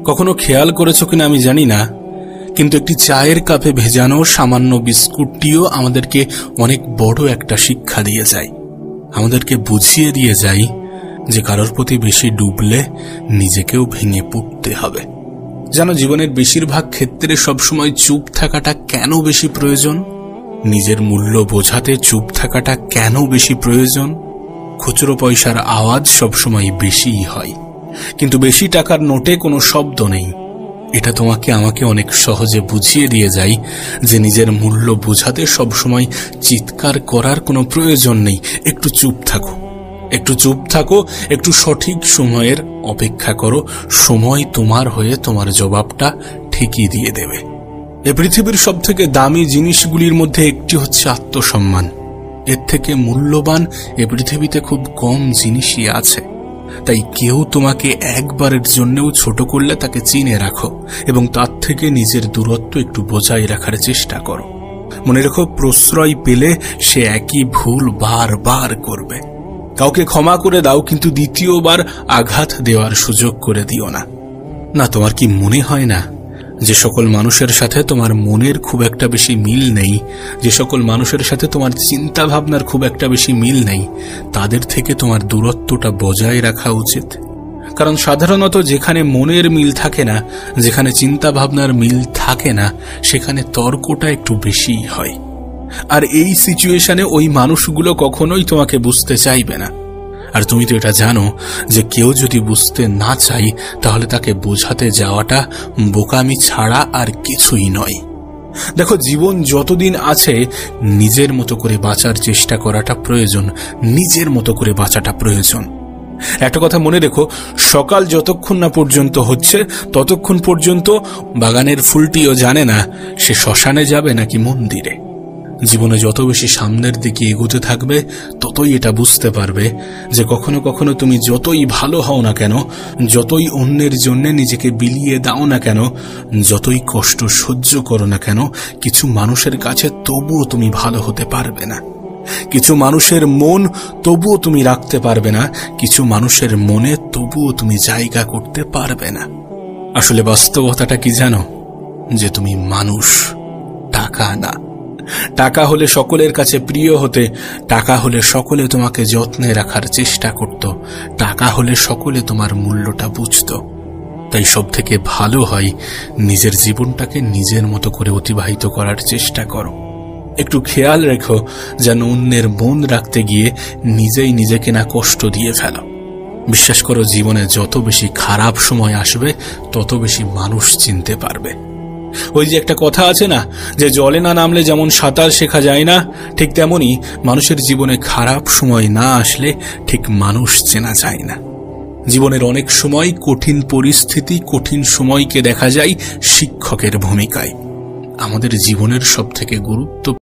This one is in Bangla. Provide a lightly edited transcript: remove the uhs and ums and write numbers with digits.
কখনো খেয়াল করেছো কিনা আমি জানি না, কিন্তু একটি চায়ের কাপে ভেজানো সামান্য বিস্কুটটিও আমাদেরকে অনেক বড় একটা শিক্ষা দিয়ে যায়। আমাদেরকে বুঝিয়ে দিয়ে যায় যে কারোর প্রতি বেশি ডুবলে নিজেকেও ভেঙে পড়তে হবে। জানো, জীবনের বেশিরভাগ ক্ষেত্রে সবসময় চুপ থাকাটা কেন বেশি প্রয়োজন? নিজের মূল্য বোঝাতে চুপ থাকাটা কেন বেশি প্রয়োজন? খুচরো পয়সার আওয়াজ সবসময় বেশিই হয়, কিন্তু বেশি টাকার নোটে কোনো শব্দ নেই। এটা তোমাকে আমাকে অনেক সহজে বুঝিয়ে দিয়ে যায় যে নিজের মূল্য বোঝাতে সবসময় চিৎকার করার কোনো প্রয়োজন নেই। একটু চুপ থাকো, একটু চুপ থাকো, একটু সঠিক সময়ের অপেক্ষা করো। সময় তোমার হয়ে তোমার জবাবটা ঠিকই দিয়ে দেবে। এই পৃথিবীর সবথেকে দামি জিনিসগুলির মধ্যে একটি হচ্ছে আত্মসম্মান। এর থেকে মূল্যবান এ পৃথিবীতে খুব কম জিনিসই আছে। তাই কেউ তোমাকে একবারের জন্যও ছোট করলে তাকে চিনে রাখো এবং তার থেকে নিজের দূরত্ব একটু বজায় রাখার চেষ্টা করো। মনে রেখো, প্রশ্রয় পেলে সে একই ভুল বারবার করবে। কাউকে ক্ষমা করে দাও, কিন্তু দ্বিতীয়বার আঘাত দেওয়ার সুযোগ করে দিও না। না, তোমার কি মনে হয় না যে সকল মানুষের সাথে তোমার মনের খুব একটা বেশি মিল নেই, যে সকল মানুষের সাথে তোমার চিন্তা ভাবনার খুব একটা বেশি মিল নেই, তাদের থেকে তোমার দূরত্বটা বজায় রাখা উচিত? কারণ সাধারণত যেখানে মনের মিল থাকে না, যেখানে চিন্তা ভাবনার মিল থাকে না, সেখানে তর্কটা একটু বেশিই হয়। আর এই সিচুয়েশনে ওই মানুষগুলো কখনোই তোমাকে বুঝতে চাইবে না। আর তুমি তো এটা জানো যে কেউ যদি বুঝতে না চাই, তাহলে তাকে বোঝাতে যাওয়াটা বোকামি ছাড়া আর কিছুই নয়। দেখো, জীবন যতদিন আছে নিজের মতো করে বাঁচার চেষ্টা করাটা প্রয়োজন, নিজের মতো করে বাঁচাটা প্রয়োজন। একটা কথা মনে রেখো, সকাল যতক্ষণ না পর্যন্ত হচ্ছে ততক্ষণ পর্যন্ত বাগানের ফুলটিও জানে না সে শ্মশানে যাবে নাকি মন্দিরে। জীবনে যত বেশি সামনের দিকে এগোতে থাকবে ততই এটা বুঝতে পারবে যে কখনো কখনো তুমি যতই ভালো হও না কেন, যতই অন্যের জন্য নিজেকে বিলিয়ে দাও না কেন, যতই কষ্ট সহ্য করো না কেন, কিছু মানুষের কাছে তবুও তুমি ভালো হতে পারবে না। কিছু মানুষের মন তবুও তুমি রাখতে পারবে না, কিছু মানুষের মনে তবুও তুমি জায়গা করতে পারবে না। আসলে বাস্তবতাটা কি জানো? যে তুমি মানুষ, টাকা না। টাকা হলে সকলের কাছে প্রিয় হতে, টাকা হলে সকলে তোমাকে যত্নে রাখার চেষ্টা করত, টাকা হলে সকলে তোমার মূল্যটা বুঝত। তাই সব থেকে ভালো হয় নিজের জীবনটাকে নিজের মতো করে অতিবাহিত করার চেষ্টা করো। একটু খেয়াল রেখো যেন অন্যের মন রাখতে গিয়ে নিজেই নিজেকে না কষ্ট দিয়ে ফেলো। বিশ্বাস করো, জীবনে যত বেশি খারাপ সময় আসবে তত বেশি মানুষ চিনতে পারবে। ওই যে একটা কথা আছে না, যে জলে না নামলে যেমন সাঁতার শেখা যায় না, ঠিক তেমনি মানুষের জীবনে খারাপ সময় না আসলে ঠিক মানুষ চেনা যায় না। জীবনের অনেক সময় কঠিন পরিস্থিতি, কঠিন সময়কে দেখা যায় শিক্ষকের ভূমিকায়। আমাদের জীবনের সবথেকে গুরুত্ব